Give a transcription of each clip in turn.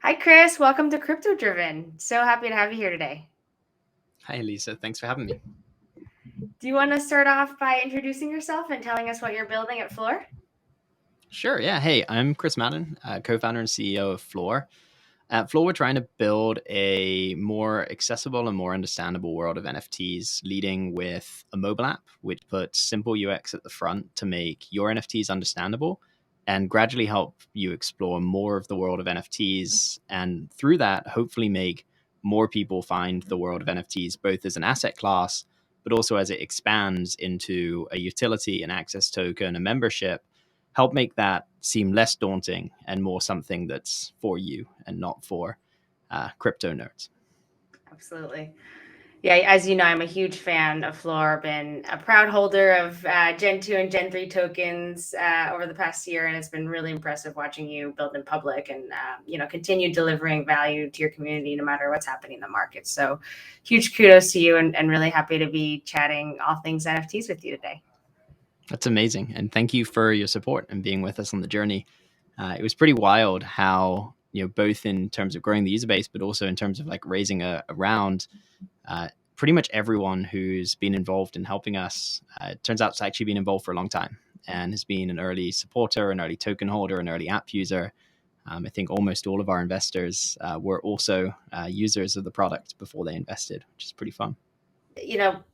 Hi, Chris. Welcome to Crypto Driven. So happy to have you here today. Hi, Lisa. Thanks for having me. Do you want to start off by introducing yourself and telling us what you're building at Floor? Sure. Yeah. Hey, I'm Chris Maddern, co-founder and CEO of Floor. At Floor, we're trying to build a more accessible and more understandable world of NFTs, leading with a mobile app, which puts simple UX at the front to make your NFTs understandable and gradually help you explore more of the world of NFTs. And through that, hopefully make more people find the world of NFTs, both as an asset class, but also as it expands into a utility, an access token, a membership, help make that seem less daunting and more something that's for you and not for crypto nerds. Absolutely. Yeah, as you know, I'm a huge fan of Floor. Been a proud holder of Gen 2 and Gen 3 tokens over the past year, and it's been really impressive watching you build in public and continue delivering value to your community no matter what's happening in the market. So, huge kudos to you, and really happy to be chatting all things NFTs with you today. That's amazing. And thank you for your support and being with us on the journey. It was pretty wild how, both in terms of growing the user base, but also in terms of like raising a round, pretty much everyone who's been involved in helping us, turns out to actually been involved for a long time and has been an early supporter, an early token holder, an early app user. I think almost all of our investors were also users of the product before they invested, which is pretty fun.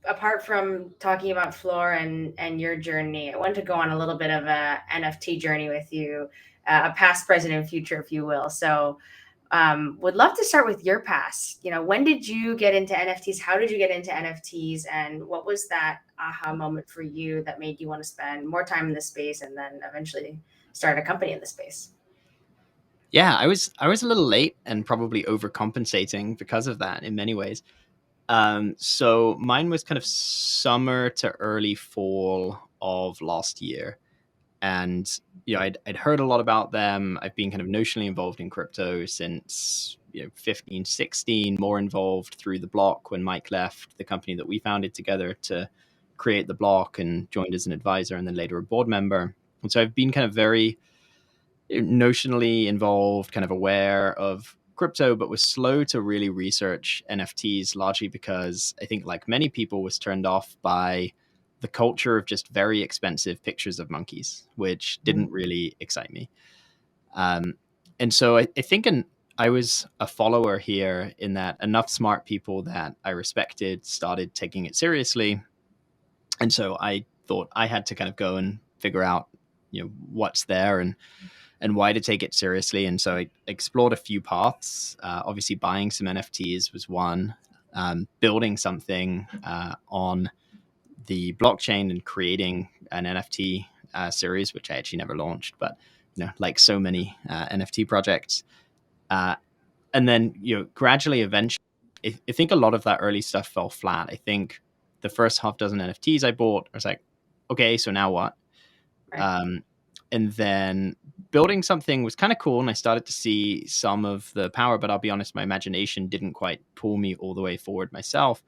Apart from talking about Floor and your journey, I wanted to go on a little bit of a NFT journey with you, a past, present, and future, if you will. So, would love to start with your past. When did you get into NFTs? How did you get into NFTs? And what was that aha moment for you that made you want to spend more time in this space and then eventually start a company in this space? Yeah, I was a little late and probably overcompensating because of that in many ways. So mine was kind of summer to early fall of last year. And I'd heard a lot about them. I've been kind of notionally involved in crypto since 15, 16, more involved through the block when Mike left the company that we founded together to create the block and joined as an advisor and then later a board member. And so I've been kind of very notionally involved, kind of aware of crypto, but was slow to really research NFTs, largely because I think, like many people, was turned off by the culture of just very expensive pictures of monkeys, which didn't really excite me. And so I think I was a follower here in that enough smart people that I respected started taking it seriously. And so I thought I had to kind of go and figure out, what's there and why to take it seriously. And so I explored a few paths. Obviously, buying some NFTs was one. Building something on the blockchain and creating an NFT series, which I actually never launched, but like so many NFT projects. Uh, and then gradually, eventually, I think a lot of that early stuff fell flat. I think the first half dozen NFTs I bought, I was like, okay, so now what? Right. Um, and then building something was kind of cool, and I started to see some of the power. But I'll be honest, my imagination didn't quite pull me all the way forward myself.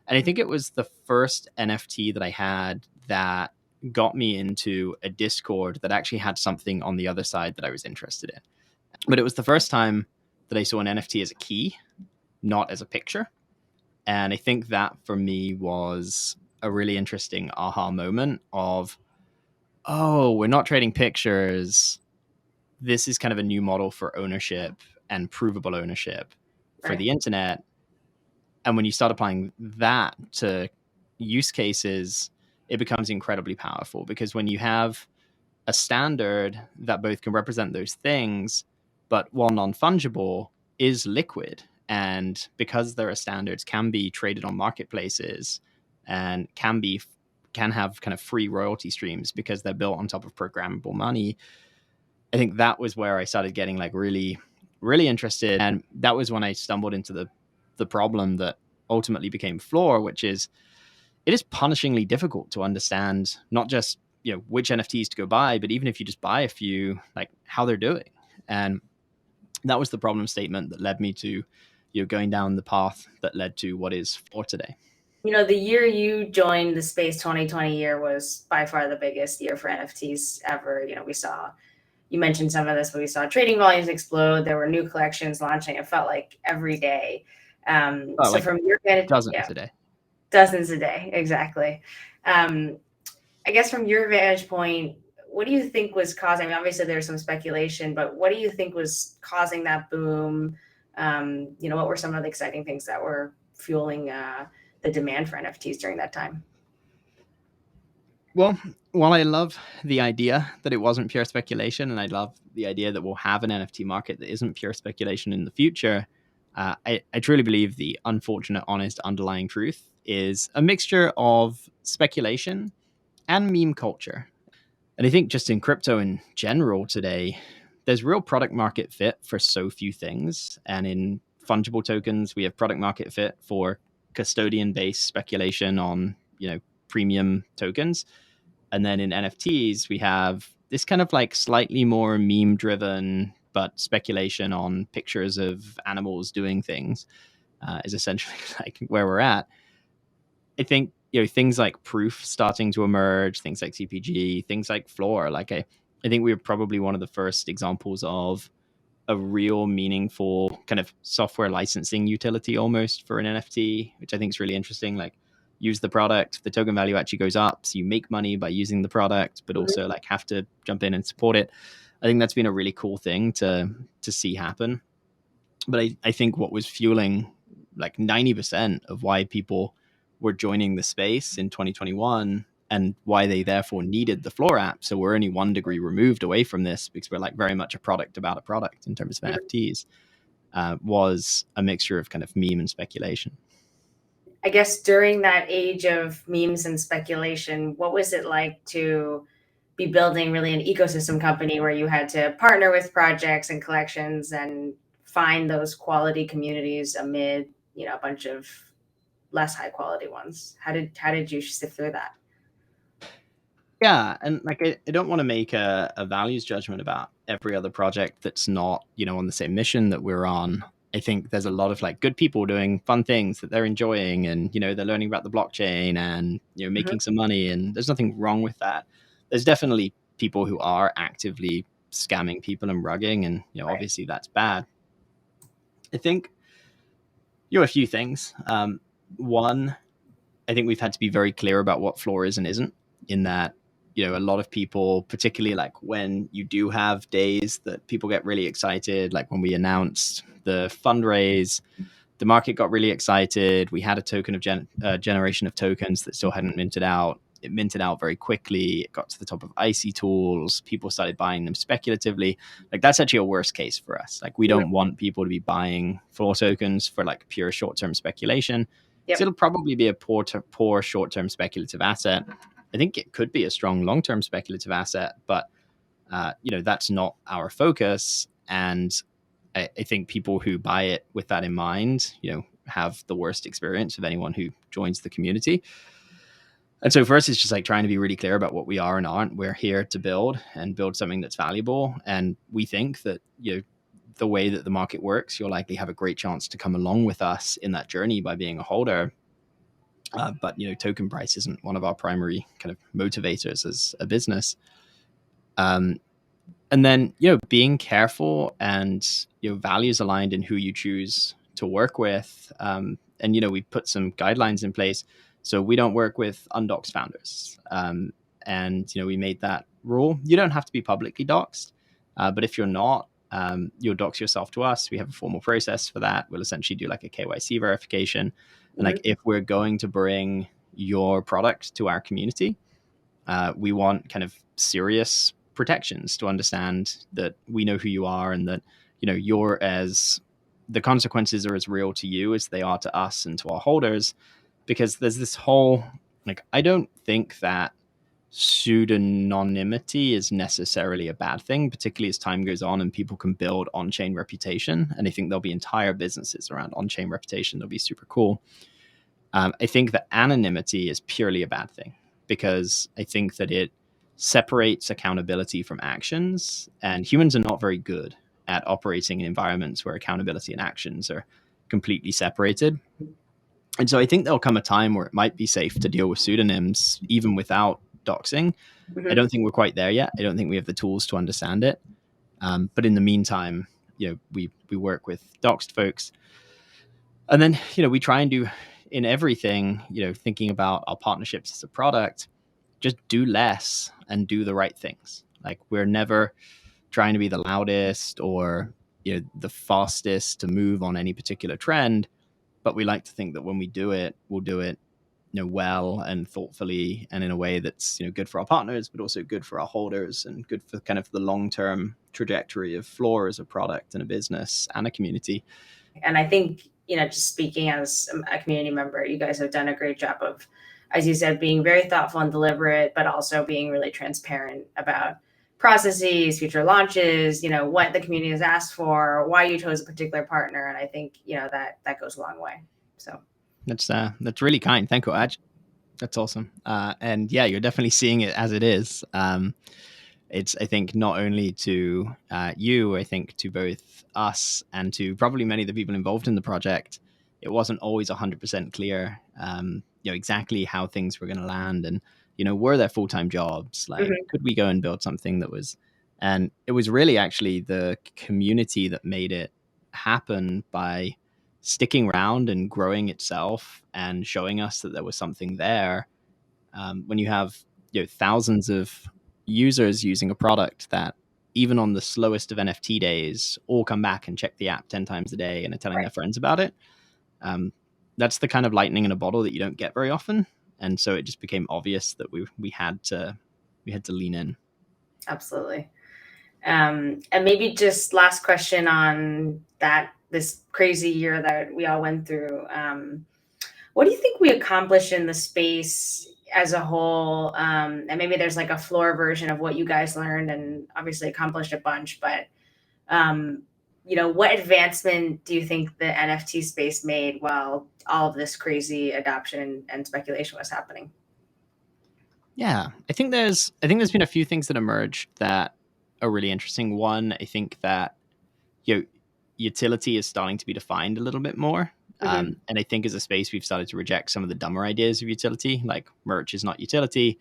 And I think it was the first NFT that I had that got me into a Discord that actually had something on the other side that I was interested in. But it was the first time that I saw an NFT as a key, not as a picture. And I think that for me was a really interesting aha moment of, oh, we're not trading pictures. This is kind of a new model for ownership and provable ownership for Right. the internet. And when you start applying that to use cases, it becomes incredibly powerful, because when you have a standard that both can represent those things, but while non-fungible, is liquid, and because there are standards, can be traded on marketplaces and can have kind of free royalty streams because they're built on top of programmable money. I think that was where I started getting like really, really interested. And that was when I stumbled into the problem that ultimately became Floor, which is it is punishingly difficult to understand not just which NFTs to go buy, but even if you just buy a few, like how they're doing. And that was the problem statement that led me to going down the path that led to what is Floor today. The year you joined the space, 2020 year, was by far the biggest year for NFTs ever. We saw you mentioned some of this, but we saw trading volumes explode. There were new collections launching. It felt like every day. So Like from your vantage, dozens yeah, a day. dozens a day, exactly. I guess from your vantage point, what do you think was causing? I mean, obviously there's some speculation, but what do you think was causing that boom? What were some of the exciting things that were fueling the demand for NFTs during that time? Well, while I love the idea that it wasn't pure speculation, and I love the idea that we'll have an NFT market that isn't pure speculation in the future, I truly believe the unfortunate, honest underlying truth is a mixture of speculation and meme culture. And I think just in crypto in general today, there's real product market fit for so few things. And in fungible tokens, we have product market fit for custodian based speculation on, premium tokens. And then in NFTs, we have this kind of like slightly more meme driven, but speculation on pictures of animals doing things is essentially like where we're at. I think things like proof starting to emerge, things like CPG, things like floor. I think we were probably one of the first examples of a real meaningful kind of software licensing utility almost for an NFT, which I think is really interesting. Like use the product, the token value actually goes up, so you make money by using the product, but Mhm. also like have to jump in and support it. I think that's been a really cool thing to see happen. But I think what was fueling like 90% of why people were joining the space in 2021 and why they therefore needed the floor app. So we're only 1 degree removed away from this because we're like very much a product about a product in terms of Mhm. NFTs, was a mixture of kind of meme and speculation. I guess during that age of memes and speculation, what was it like to be building really an ecosystem company where you had to partner with projects and collections and find those quality communities amid, a bunch of less high quality ones? How did you sift through that? Yeah, and like I don't want to make a values judgment about every other project that's not, on the same mission that we're on. I think there's a lot of like good people doing fun things that they're enjoying, and they're learning about the blockchain and Mhm. making some money, and there's nothing wrong with that. There's definitely people who are actively scamming people and rugging, and Right. obviously that's bad. I think a few things. One, I think we've had to be very clear about what floor is and isn't, in that, a lot of people, particularly like when you do have days that people get really excited, like when we announced the fundraise, the market got really excited. We had a token of generation of tokens that still hadn't minted out. It minted out very quickly. It got to the top of icy tools. People started buying them speculatively. Like that's actually a worst case for us. Like we Mhm. don't want people to be buying floor tokens for like pure short-term speculation. So Yep. it'll probably be a poor short-term speculative asset. I think it could be a strong long-term speculative asset, but that's not our focus. And I think people who buy it with that in mind, have the worst experience of anyone who joins the community. And so for us, it's just like trying to be really clear about what we are and aren't. We're here to build and build something that's valuable. And we think that, the way that the market works, you'll likely have a great chance to come along with us in that journey by being a holder. But, token price isn't one of our primary kind of motivators as a business. Um, and then being careful and values aligned in who you choose to work with, and we put some guidelines in place, so we don't work with undoxed founders, and we made that rule. You don't have to be publicly doxed, but if you're not, you'll dox yourself to us. We have a formal process for that. We'll essentially do like a KYC verification, and like Mhm. if we're going to bring your product to our community, we want kind of serious protections to understand that we know who you are, and that you're as the consequences are as real to you as they are to us and to our holders. Because there's this whole, like, I don't think that pseudonymity is necessarily a bad thing, particularly as time goes on and people can build on-chain reputation. And I think there'll be entire businesses around on-chain reputation that'll be super cool. I think that anonymity is purely a bad thing, because I think that it separates accountability from actions, and humans are not very good at operating in environments where accountability and actions are completely separated. And so I think there'll come a time where it might be safe to deal with pseudonyms even without doxing. I Mhm. don't think we're quite there yet. I don't think we have the tools to understand it. But in the meantime, we work with doxed folks, and then we try and do in everything. Thinking about our partnerships as a product, just do less and do the right things. Like, we're never trying to be the loudest or the fastest to move on any particular trend, but we like to think that when we do it, we'll do it well and thoughtfully and in a way that's good for our partners, but also good for our holders and good for kind of the long-term trajectory of Floor as a product and a business and a community. And I think, just speaking as a community member, you guys have done a great job of, as you said, being very thoughtful and deliberate, but also being really transparent about processes, future launches, what the community has asked for, why you chose a particular partner. And I think, that goes a long way. So that's really kind. Thank you, Aj. That's awesome. And yeah, you're definitely seeing it as it is. It's, I think, not only to you, I think to both us and to probably many of the people involved in the project, it wasn't always 100% clear, exactly how things were going to land, and were there full-time jobs? Like, could we go and build something that was? And it was really actually the community that made it happen by sticking around and growing itself and showing us that there was something there. When you have thousands of users using a product that even on the slowest of NFT days all come back and check the app 10 times a day and are telling their friends about it, that's the kind of lightning in a bottle that you don't get very often. And so it just became obvious that we had to lean in. Absolutely. And maybe just last question on this crazy year that we all went through. What do you think we accomplished in the space as a whole? And maybe there's like a Floor version of what you guys learned and obviously accomplished a bunch, but what advancement do you think the NFT space made while all of this crazy adoption and speculation was happening? Yeah, I think there's been a few things that emerged that are really interesting. One, I think that utility is starting to be defined a little bit more. And I think as a space, we've started to reject some of the dumber ideas of utility, like merch is not utility.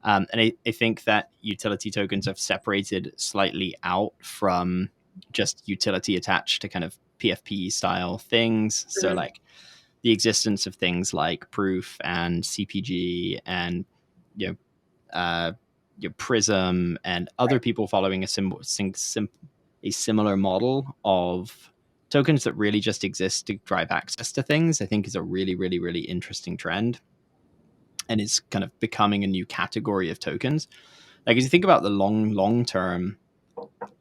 And I think that utility tokens have separated slightly out from just utility attached to kind of PFP style things. So like the existence of things like proof and CPG and your Prism and other people following a similar model of tokens that really just exist to drive access to things, I think is a really, really, really interesting trend. And it's kind of becoming a new category of tokens. Like, as you think about the long term,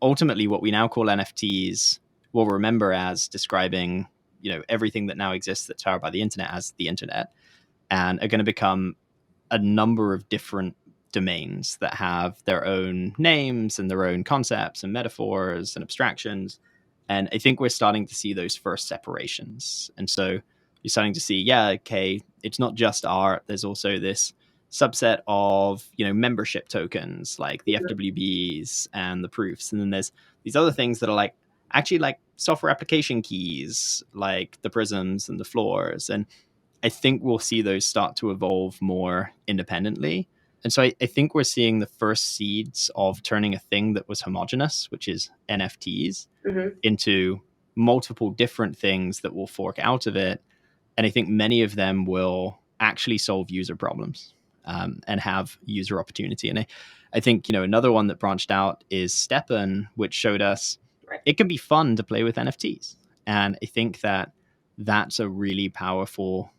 ultimately what we now call NFTs, we'll remember as describing, everything that now exists that's powered by the internet as the internet, and are going to become a number of different domains that have their own names and their own concepts and metaphors and abstractions. And I think we're starting to see those first separations. And so you're starting to see, okay, it's not just art. There's also this subset of, membership tokens like the FWBs and the proofs. And then there's these other things that are actually like software application keys, like the prisms and the floors. And I think we'll see those start to evolve more independently. And so I think we're seeing the first seeds of turning a thing that was homogenous, which is NFTs, into multiple different things that will fork out of it. And I think many of them will actually solve user problems and have user opportunity. And I think, another one that branched out is Steppen, which showed us it can be fun to play with NFTs. And I think that that's a really powerful,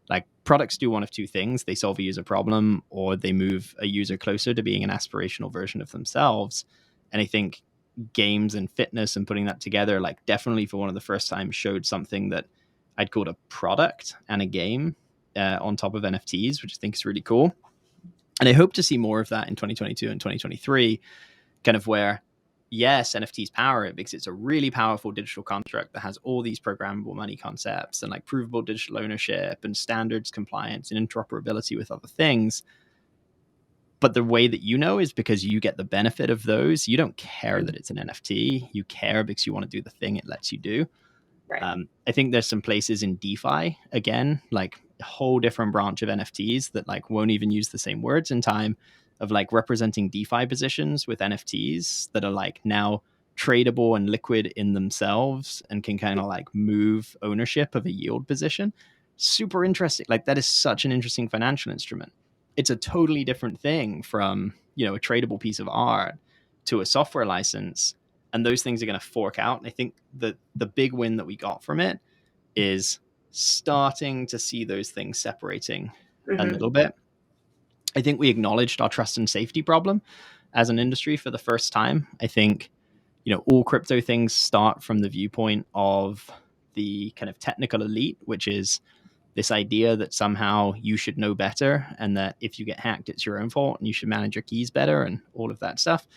like, products do one of two things. They solve a user problem or they move a user closer to being an aspirational version of themselves. And I think games and fitness and putting that together, like, definitely for one of the first times showed something that I'd called a product and a game on top of NFTs, which I think is really cool. And I hope to see more of that in 2022 and 2023, kind of where, yes, NFTs power it because it's a really powerful digital construct that has all these programmable money concepts and like provable digital ownership and standards compliance and interoperability with other things. But the way that is because you get the benefit of those. You don't care that it's an NFT. You care because you want to do the thing it lets you do. I think there's some places in DeFi, again, like a whole different branch of NFTs that like won't even use the same words in time, of like representing DeFi positions with NFTs that are like now tradable and liquid in themselves and can kind of like move ownership of a yield position. Super interesting. Like that is such an interesting financial instrument. It's a totally different thing from, a tradable piece of art to a software license. And those things are going to fork out. And I think the big win that we got from it is starting to see those things separating a Mm-hmm. little bit. I think we acknowledged our trust and safety problem as an industry for the first time. I think, all crypto things start from the viewpoint of the kind of technical elite, which is this idea that somehow you should know better and that if you get hacked, it's your own fault and you should manage your keys better and all of that stuff.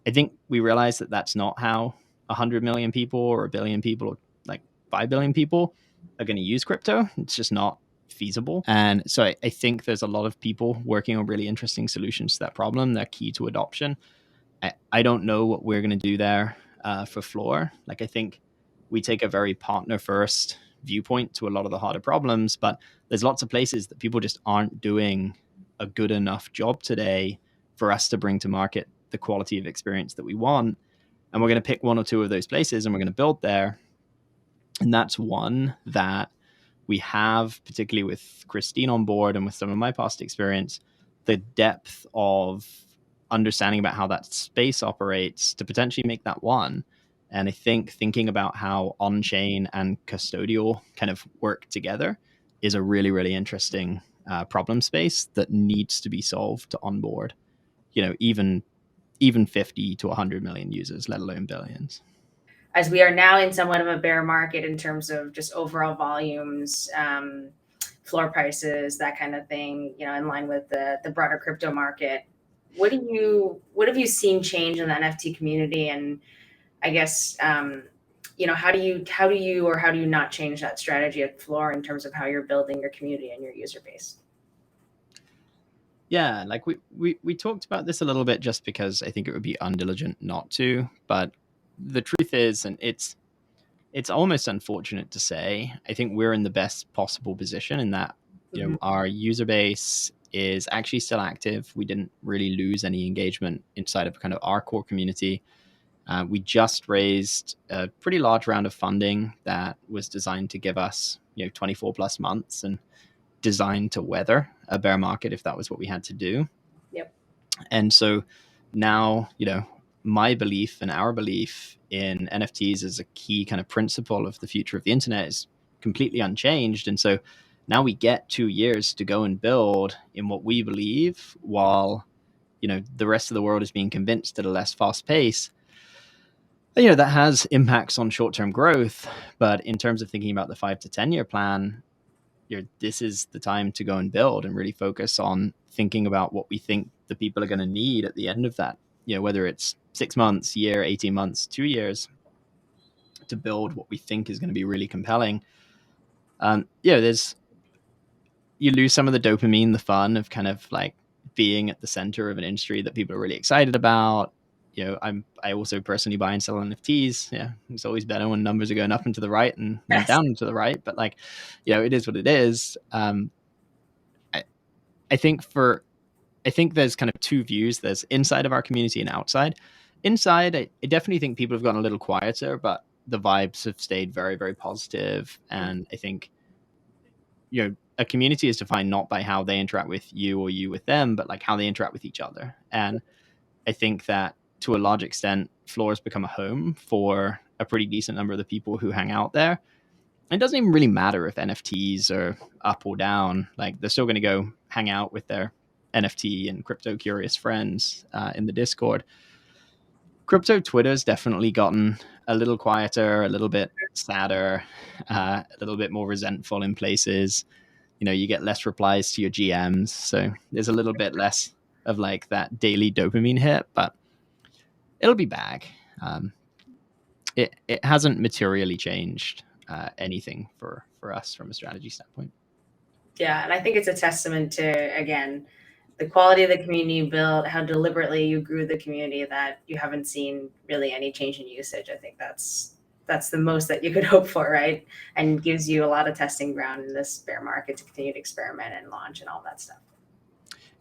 I think we realize that that's not how 100 million people or a billion people or like 5 billion people are going to use crypto. It's just not feasible. And so I think there's a lot of people working on really interesting solutions to that problem. They're key to adoption. I don't know what we're going to do there for Floor. Like, I think we take a very partner first viewpoint to a lot of the harder problems, but there's lots of places that people just aren't doing a good enough job today for us to bring to market the quality of experience that we want. And we're going to pick one or two of those places and we're going to build there. And that's one that we have, particularly with Christine on board and with some of my past experience, the depth of understanding about how that space operates to potentially make that one. And I think thinking about how on-chain and custodial kind of work together is a really, really interesting problem space that needs to be solved to onboard, even 50 to 100 million users, let alone billions. As we are now in somewhat of a bear market in terms of just overall volumes, floor prices, that kind of thing, in line with the broader crypto market. What have you seen change in the NFT community? And I guess, how do you not change that strategy at Floor in terms of how you're building your community and your user base? Yeah, like we talked about this a little bit just because I think it would be undiligent not to, but the truth is, and it's almost unfortunate to say, I think we're in the best possible position in that, Mm-hmm. our user base is actually still active. We didn't really lose any engagement inside of kind of our core community. We just raised a pretty large round of funding that was designed to give us, 24 plus months and designed to weather a bear market if that was what we had to do. Yep. And so now, my belief and our belief in NFTs as a key kind of principle of the future of the internet is completely unchanged. And so now we get 2 years to go and build in what we believe, while, the rest of the world is being convinced at a less fast pace. That has impacts on short-term growth, but in terms of thinking about the 5 to 10 year plan, this is the time to go and build and really focus on thinking about what we think the people are going to need at the end of that, whether it's 6 months, year, 18 months, 2 years, to build what we think is going to be really compelling. There's, you lose some of the dopamine, the fun of kind of like being at the center of an industry that people are really excited about. I also personally buy and sell NFTs. Yeah, it's always better when numbers are going up and to the right and then Yes. down and to the right. But like, it is what it is. I, I think there's kind of two views. There's inside of our community and outside. Inside, I definitely think people have gotten a little quieter, but the vibes have stayed very, very positive. And I think, a community is defined not by how they interact with you or you with them, but like how they interact with each other. And I think that to a large extent, Floor has become a home for a pretty decent number of the people who hang out there. It doesn't even really matter if NFTs are up or down. Like, they're still going to go hang out with their NFT and crypto curious friends in the Discord. Crypto Twitter's definitely gotten a little quieter, a little bit sadder, a little bit more resentful in places. You get less replies to your GMs, so there's a little bit less of like that daily dopamine hit, but it'll be back. It hasn't materially changed anything for us from a strategy standpoint. Yeah, and I think it's a testament to, again, the quality of the community you built, how deliberately you grew the community, that you haven't seen really any change in usage. I think that's the most that you could hope for, right? And gives you a lot of testing ground in this bear market to continue to experiment and launch and all that stuff.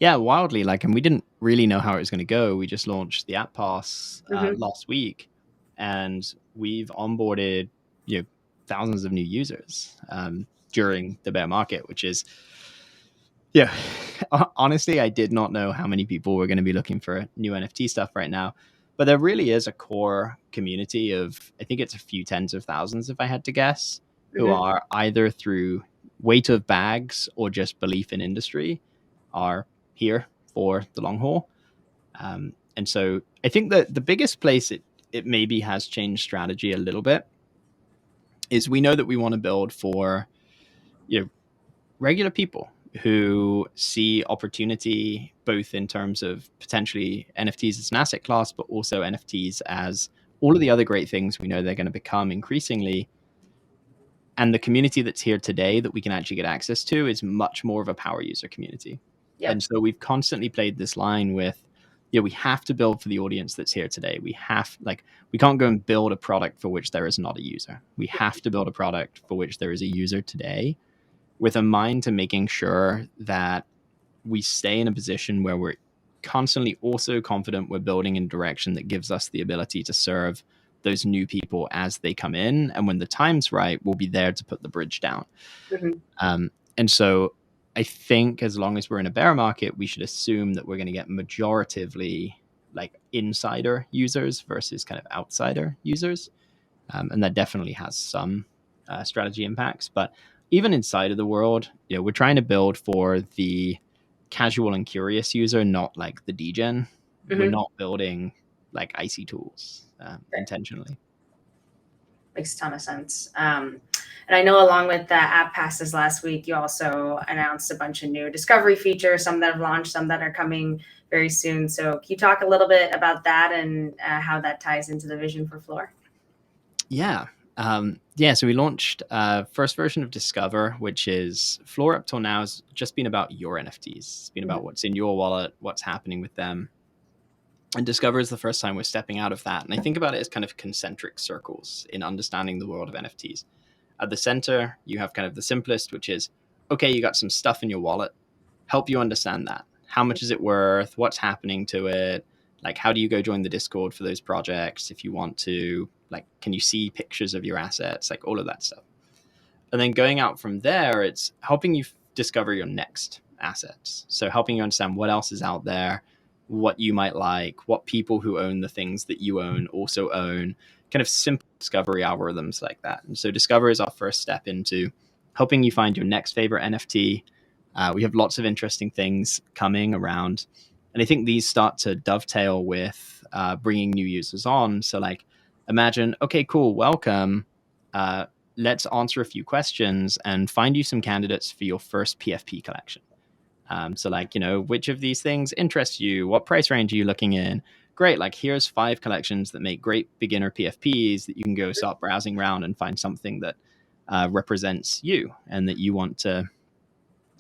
Yeah, wildly. Like, and we didn't really know how it was going to go. We just launched the app pass Mm-hmm. last week, and we've onboarded thousands of new users during the bear market, which is honestly, I did not know how many people were going to be looking for new NFT stuff right now. But there really is a core community of, I think it's a few tens of thousands, if I had to guess, who Mm-hmm. are either through weight of bags or just belief in industry are here for the long haul. And so I think that the biggest place it maybe has changed strategy a little bit is we know that we want to build for regular people who see opportunity both in terms of potentially NFTs as an asset class, but also NFTs as all of the other great things we know they're going to become increasingly. And the community that's here today that we can actually get access to is much more of a power user community. Yep. And so we've constantly played this line with, we have to build for the audience that's here today. We can't go and build a product for which there is not a user. We have to build a product for which there is a user today, with a mind to making sure that we stay in a position where we're constantly also confident we're building in a direction that gives us the ability to serve those new people as they come in. And when the time's right, we'll be there to put the bridge down. Mm-hmm. And so I think as long as we're in a bear market, we should assume that we're going to get majoritively like insider users versus kind of outsider users. And that definitely has some strategy impacts. But even inside of the world, we're trying to build for the casual and curious user, not like the degen. Mm-hmm. We're not building like icy tools Right. intentionally. Makes a ton of sense. And I know along with the app passes last week, you also announced a bunch of new discovery features, some that have launched, some that are coming very soon. So can you talk a little bit about that and how that ties into the vision for Floor? Yeah. So we launched first version of Discover, which is Floor up till now has just been about your NFTs. It's been about what's in your wallet, what's happening with them. And Discover is the first time we're stepping out of that. And I think about it as kind of concentric circles in understanding the world of NFTs. At the center, you have kind of the simplest, which is, okay, you got some stuff in your wallet. Help you understand that. How much is it worth? What's happening to it? Like, how do you go join the Discord for those projects if you want to? Like, can you see pictures of your assets? Like, all of that stuff. And then going out from there, it's helping you discover your next assets. So helping you understand what else is out there, what you might like, what people who own the things that you own also own, kind of simple discovery algorithms like that. And so Discover is our first step into helping you find your next favorite NFT. We have lots of interesting things coming around. And I think these start to dovetail with bringing new users on. So like, imagine, okay, cool, welcome. Let's answer a few questions and find you some candidates for your first PFP collection. So like, which of these things interests you? What price range are you looking in? Great. Like, here's 5 collections that make great beginner PFPs that you can go start browsing around and find something that represents you and that you want to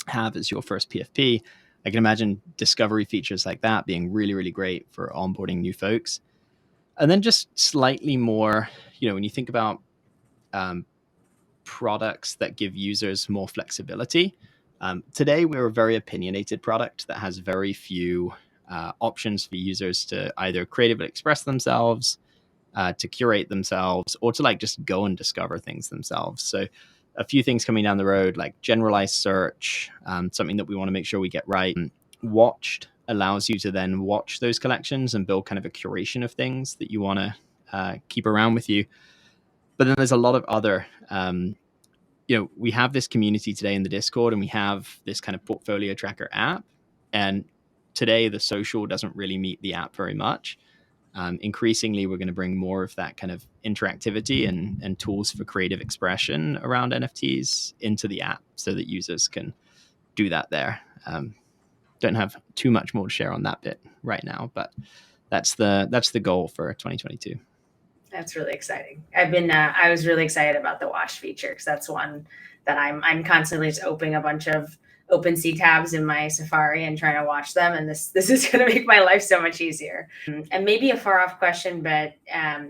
have as your first PFP. I can imagine discovery features like that being really, really great for onboarding new folks. And then just slightly more, when you think about products that give users more flexibility. Today, we're a very opinionated product that has very few options for users to either creatively express themselves, to curate themselves, or to like just go and discover things themselves. So a few things coming down the road, like generalized search, something that we want to make sure we get right. Watched allows you to then watch those collections and build kind of a curation of things that you want to keep around with you. But then there's a lot of other, we have this community today in the Discord, and we have this kind of portfolio tracker app. And today, the social doesn't really meet the app very much. Increasingly, we're going to bring more of that kind of interactivity and tools for creative expression around NFTs into the app so that users can do that there. Don't have too much more to share on that bit right now, but that's the goal for 2022. That's really exciting. I was really excited about the watch feature because that's one that I'm constantly just opening a bunch of OpenSea tabs in my Safari and trying to watch them. And this is going to make my life so much easier. And maybe a far off question, but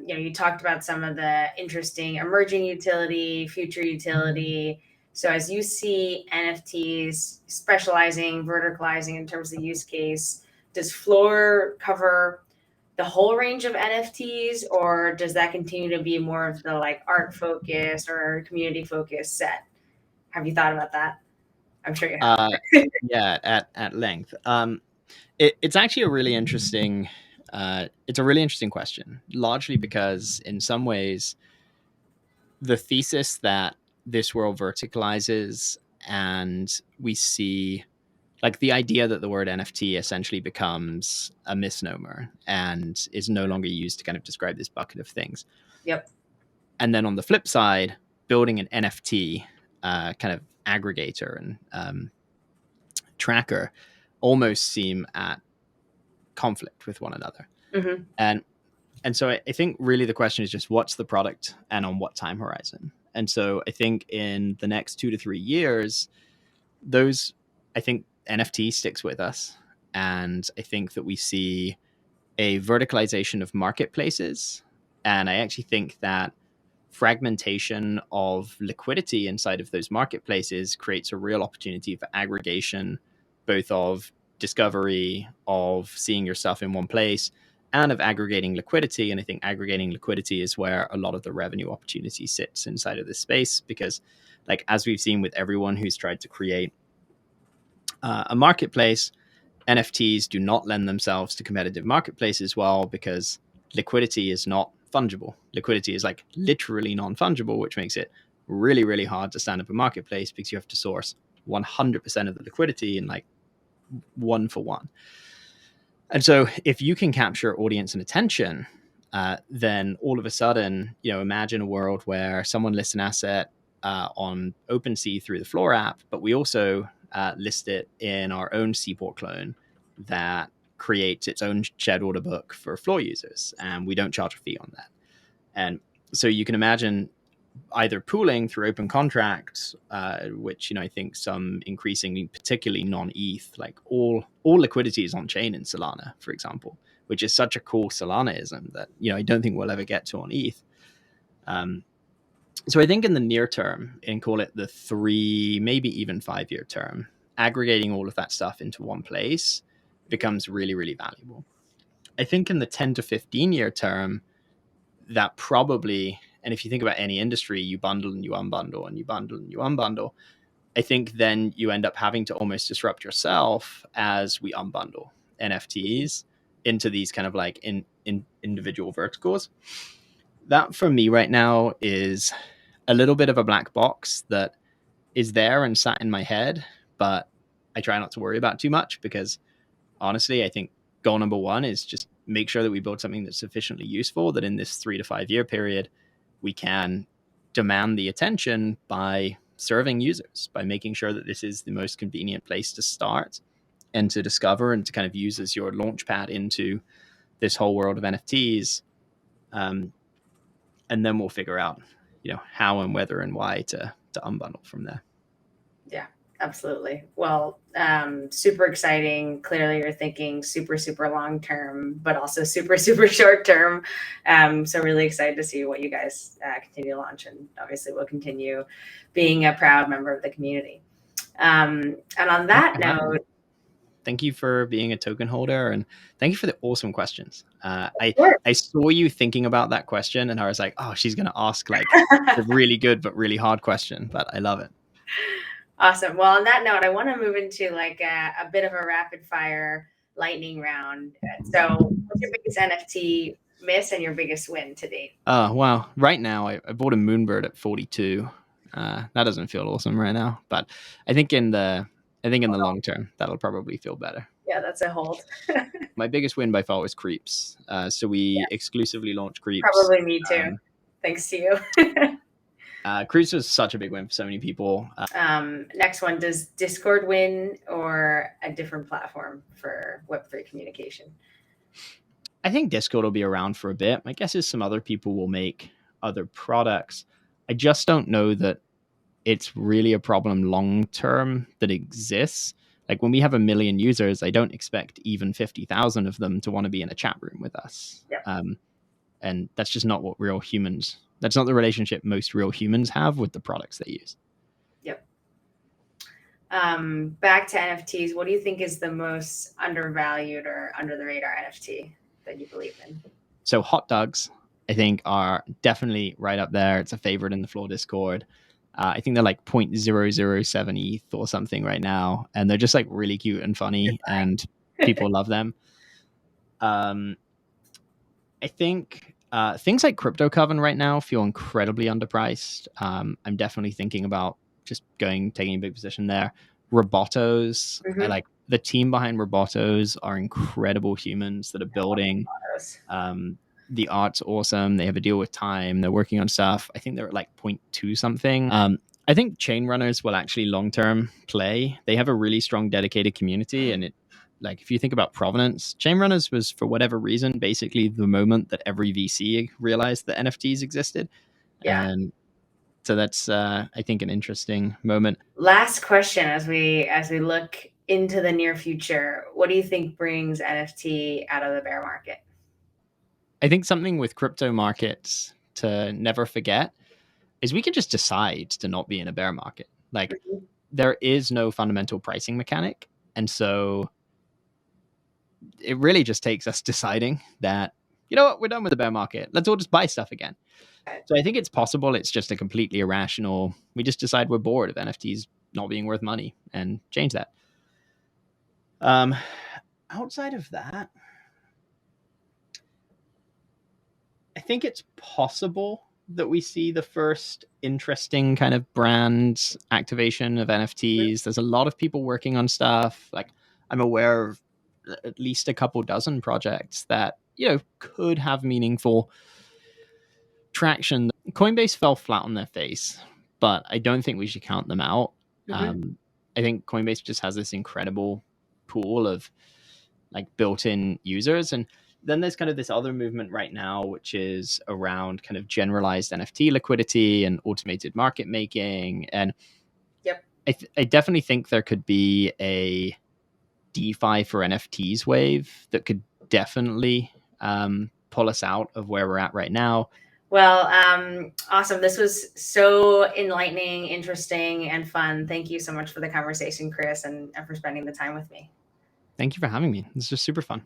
you talked about some of the interesting emerging utility, future utility. So as you see NFTs specializing, verticalizing in terms of the use case, does Floor cover the whole range of NFTs, or does that continue to be more of the like art focused or community focused set? Have you thought about that? I'm sure you have. Yeah, at length. It's actually a really interesting. It's a really interesting question, largely because in some ways, the thesis that this world verticalizes and we see like the idea that the word NFT essentially becomes a misnomer and is no longer used to kind of describe this bucket of things. Yep. And then on the flip side, building an NFT kind of aggregator and tracker almost seem at conflict with one another. Mm-hmm. And so I think really the question is just what's the product and on what time horizon. And so I think in the next 2 to 3 years, I think NFT sticks with us. And I think that we see a verticalization of marketplaces. And I actually think that fragmentation of liquidity inside of those marketplaces creates a real opportunity for aggregation, both of discovery, of seeing yourself in one place, and of aggregating liquidity. And I think aggregating liquidity is where a lot of the revenue opportunity sits inside of this space, because like as we've seen with everyone who's tried to create a marketplace, NFTs do not lend themselves to competitive marketplaces well because liquidity is not fungible. Liquidity is like literally non-fungible, which makes it really, really hard to stand up a marketplace because you have to source 100% of the liquidity in like one for one. And so if you can capture audience and attention, then all of a sudden, imagine a world where someone lists an asset on OpenSea through the Floor app, but we also list it in our own Seaport clone that creates its own shared order book for Floor users, and we don't charge a fee on that. And so you can imagine either pooling through open contracts, which I think some increasingly, particularly non-ETH, like all liquidity is on chain in Solana, for example, which is such a cool Solanaism that I don't think we'll ever get to on ETH. So I think in the near term, and call it the 3, maybe even 5-year term, aggregating all of that stuff into one place becomes really, really valuable. I think in the 10 to 15-year term, that probably, and if you think about any industry, you bundle and you unbundle and you bundle and you unbundle, I think then you end up having to almost disrupt yourself as we unbundle NFTs into these kind of like in individual verticals. That for me right now is a little bit of a black box that is there and sat in my head, but I try not to worry about too much because honestly, I think goal number 1 is just make sure that we build something that's sufficiently useful that in this 3 to 5 year period, we can demand the attention by serving users, by making sure that this is the most convenient place to start and to discover and to kind of use as your launch pad into this whole world of NFTs. And then we'll figure out, how and whether and why to unbundle from there. Yeah, absolutely. Well, super exciting. Clearly, you're thinking super, super long term, but also super, super short term. So really excited to see what you guys continue to launch, and obviously we'll continue being a proud member of the community. And on that note, thank you for being a token holder, and thank you for the awesome questions. I course. saw you thinking about that question, and I was like, oh, she's going to ask like a really good but really hard question, but I love it. Awesome. Well, on that note, I want to move into like a bit of a rapid fire lightning round. So what's your biggest NFT miss and your biggest win to date? Oh, wow. Right now, I bought a Moonbird at 42. That doesn't feel awesome right now, but I think in the long term, that'll probably feel better. Yeah, that's a hold. My biggest win by far was Creeps. So we exclusively launched Creeps. Probably me too. Thanks to you. Creeps was such a big win for so many people. Next one, does Discord win or a different platform for Web3 communication? I think Discord will be around for a bit. My guess is some other people will make other products. I just don't know that it's really a problem long term that exists. Like when we have 1 million users, I don't expect even 50,000 of them to want to be in a chat room with us. Yep. And that's just not what real humans, that's not the relationship most real humans have with the products they use. Yep. Back to NFTs, what do you think is the most undervalued or under the radar NFT? that you believe in? So hot dogs, I think, are definitely right up there. It's a favorite in the Floor Discord. I think they're like 0.007 ETH or something right now, and they're just like really cute and funny, and people love them. I think things like Crypto Coven right now feel incredibly underpriced. I'm definitely thinking about just taking a big position there. Robotos, I like the team behind Robotos are incredible humans that are building. The art's awesome. They have a deal with Time. They're working on stuff. I think they're at like 0.2 something. I think Chain Runners will actually long term play. They have a really strong dedicated community, and like if you think about provenance, Chain Runners was, for whatever reason, basically the moment that every VC realized that NFTs existed. Yeah. And so that's I think an interesting moment. Last question as we look into the near future, what do you think brings NFT out of the bear market? I think something with crypto markets to never forget is we can just decide to not be in a bear market. Like there is no fundamental pricing mechanic. And so it really just takes us deciding that, you know what, we're done with the bear market. Let's all just buy stuff again. So I think it's possible. It's just a completely irrational. We just decide we're bored of NFTs not being worth money and change that. Outside of that, I think it's possible that we see the first interesting kind of brand activation of NFTs. There's a lot of people working on stuff. Like I'm aware of at least a couple dozen projects that, you know, could have meaningful traction. Coinbase fell flat on their face, but I don't think we should count them out. I think Coinbase just has this incredible pool of like built-in users, and then there's kind of this other movement right now, which is around kind of generalized NFT liquidity and automated market making. And I definitely think there could be a DeFi for NFTs wave that could definitely pull us out of where we're at right now. Well, awesome. This was so enlightening, interesting, and fun. Thank you so much for the conversation, Chris, and for spending the time with me. Thank you for having me. This was super fun.